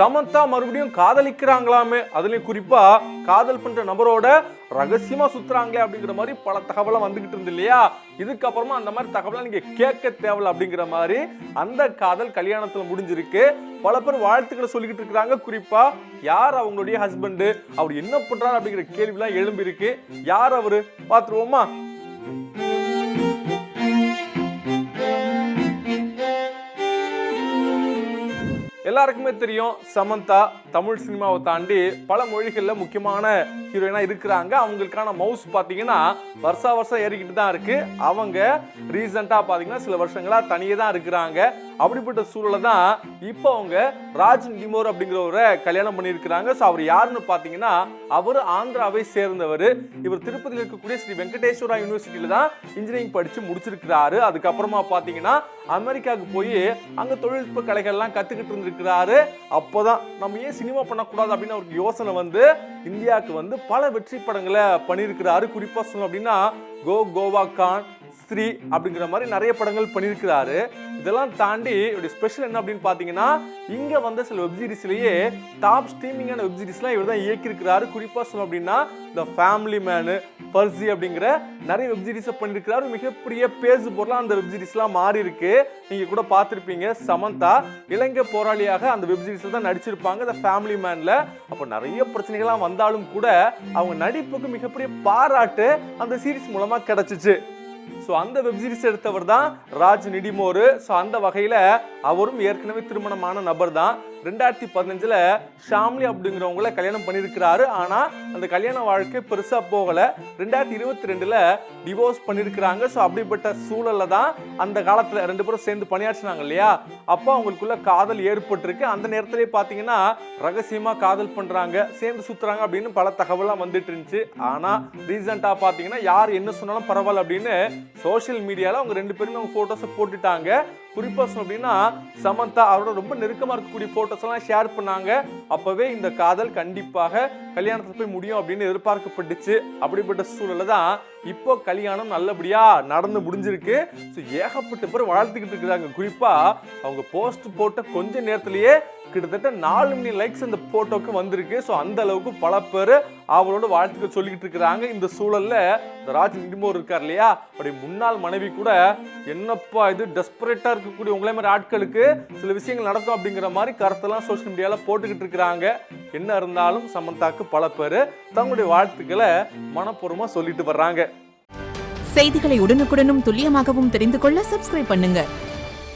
சமந்தா மறுபடியும் காதலிக்கிறாங்களாமே, அதுலயும் குறிப்பா காதல் பண்ற நபரோட ரகசியமா சுத்துறாங்களே அப்படிங்கிற மாதிரி பல தகவலாம் வந்துகிட்டு இருந்து இல்லையா. இதுக்கப்புறமா அந்த மாதிரி தகவலாம் நீங்க கேட்க தேவையில்ல அப்படிங்கிற மாதிரி அந்த காதல் கல்யாணத்துல முடிஞ்சிருக்கு. பல பேர் வாழ்த்துக்களை சொல்லிக்கிட்டு இருக்கிறாங்க. குறிப்பா யார் அவங்களுடைய ஹஸ்பண்ட், அவர் என்ன பண்றாரு அப்படிங்கிற கேள்விலாம் எழும்பி இருக்கு. யார் அவரு பாத்துருவோமா? எல்லாருக்குமே தெரியும், சமந்தா தமிழ் சினிமாவை தாண்டி பல மொழிகளில் முக்கியமான ஹீரோயினா இருக்கிறாங்க. அவங்களுக்கான மவுஸ் பார்த்தீங்கன்னா வருஷம் ஏறிக்கிட்டு தான் இருக்கு. அவங்க ரீசெண்டாக பார்த்தீங்கன்னா சில வருஷங்களா தனியே தான் இருக்கிறாங்க. அப்படிப்பட்ட சூழலை தான் இப்போ அவங்க ராஜ் நிடிமோர் அப்படிங்கிறவரை கல்யாணம் பண்ணியிருக்கிறாங்க. ஸோ அவர் யாருன்னு பார்த்தீங்கன்னா அவர் ஆந்திராவை சேர்ந்தவர். இவர் திருப்பதியில் இருக்கக்கூடிய ஸ்ரீ வெங்கடேஸ்வரா யூனிவர்சிட்டியில தான் இன்ஜினியரிங் படித்து முடிச்சிருக்கிறாரு. அதுக்கப்புறமா பார்த்தீங்கன்னா அமெரிக்காவுக்கு போய் அங்கே தொழில்நுட்ப கலைகள்லாம் கற்றுக்கிட்டு இருந்திருக்கிறாரு. அப்போதான் நம்ம ஏன் சினிமா பண்ணக்கூடாது அப்படின்னு அவருக்கு யோசனை வந்து இந்தியாவுக்கு வந்து பல வெற்றி படங்களை பண்ணியிருக்கிறாரு. குறிப்பாக சொல்லணும் அப்படின்னா கோவா கான், ஸ்ரீ அப்படிங்கிற மாதிரி நிறைய படங்கள் பண்ணியிருக்கிறாரு. இதெல்லாம் தாண்டி இவருடைய ஸ்பெஷல் என்ன அப்படின்னு பார்த்தீங்கன்னா இங்கே வந்த சில வெப்சீரிஸ்லேயே டாப் ஸ்ட்ரீமிங்கான வெப்சீரிஸ்லாம் இவர் தான் இயக்கியிருக்கிறாரு. குறிப்பாக சொல்லணும் அப்படின்னா த ஃபேமிலி மேனு, பர்சி அப்படிங்கிற நிறைய வெப்சீரிஸை பண்ணியிருக்கிறாரு. மிகப்பெரிய பேசு பொருளாக அந்த வெப்சீரிஸ்லாம் மாறி இருக்கு. நீங்கள் கூட பார்த்துருப்பீங்க, சமந்தா இலங்கை போராளியாக அந்த வெப்சீரிஸில் தான் நடிச்சிருப்பாங்க த ஃபேமிலி மேனில். அப்போ நிறைய பிரச்சனைகள்லாம் வந்தாலும் கூட அவங்க நடிப்புக்கு மிகப்பெரிய பாராட்டு அந்த சீரிஸ் மூலமாக கிடைச்சிச்சு. ஸோ அந்த வெப்சீரிஸ் எடுத்தவர் தான் ராஜ் நிடிமோர். ஸோ அந்த வகையில் அவரும் ஏற்கனவே திருமணமான நபர் தான். 2015 ஷாம்லி அப்படிங்கிறவங்கள கல்யாணம் பண்ணியிருக்கிறாரு. ஆனால் அந்த கல்யாண வாழ்க்கை பெருசாக போகலை. 2022 டிவோர்ஸ் பண்ணியிருக்கிறாங்க. ஸோ அப்படிப்பட்ட சூழலில் தான் அந்த காலத்தில் 2 பேரும் சேர்ந்து பணியாற்றினாங்க இல்லையா. அப்போ அவங்களுக்குள்ள காதல் ஏற்பட்டிருக்கு. அந்த நேரத்திலே பார்த்தீங்கன்னா ரகசியமாக காதல் பண்ணுறாங்க, சேர்ந்து சுற்றுறாங்க அப்படின்னு பல தகவலாம் வந்துட்டு இருந்துச்சு. ஆனால் ரீசெண்டாக பார்த்தீங்கன்னா யார் என்ன சொன்னாலும் பரவாயில்ல அப்படின்னு சோஷியல் மீடியாவில் அவங்க 2 பேருமே அவங்க ஃபோட்டோஸை போட்டுட்டாங்க. குறிப்பாக சொல்லணும் அப்படின்னா சமந்தா அவரோட ரொம்ப நெருக்கமாக இருக்கக்கூடிய ஃபோட்டோஸ் எல்லாம் ஷேர் பண்ணாங்க. அப்போவே இந்த காதல் கண்டிப்பாக கல்யாணத்தில் போய் முடியும் அப்படின்னு எதிர்பார்க்கப்பட்டுச்சு. அப்படிப்பட்ட சூழலில் தான் இப்போ கல்யாணம் நல்லபடியாக நடந்து முடிஞ்சிருக்கு. ஸோ ஏகப்பட்ட பேர் வாழ்த்துக்கிட்டு இருக்கிறாங்க. குறிப்பாக அவங்க போஸ்ட் போட்ட கொஞ்ச நேரத்திலேயே கிட்டத்தட்ட 4 மில்லியன் லைக்ஸ் அந்த போட்டோக்கு வந்திருக்கு. ஸோ அந்த அளவுக்கு பல பேர் அவரோட வாழ்த்துக்கள் சொல்லிக்கிட்டு இருக்கிறாங்க. இந்த சூழல்ல ராஜ் நிடிமோர் இருக்கார் இல்லையா, அப்படி முன்னாள் மனைவி கூட என்னப்பா இது டெஸ்பரேட்டா இருக்கக்கூடிய உங்களே மாதிரி ஆட்களுக்கு சில விஷயங்கள் நடக்கும் அப்படிங்கிற மாதிரி கருத்தெல்லாம் சோஷியல் மீடியால போட்டுக்கிட்டு இருக்கிறாங்க. என்ன இருந்தாலும் சமந்தாக்கு பல பேர் தங்களுடைய வாழ்த்துக்களை மனப்பூர்வமா சொல்லிட்டு வர்றாங்க. செய்திகளை உடனுக்குடனும் துல்லியமாகவும் தெரிந்து கொள்ள சப்ஸ்கிரைப் பண்ணுங்க.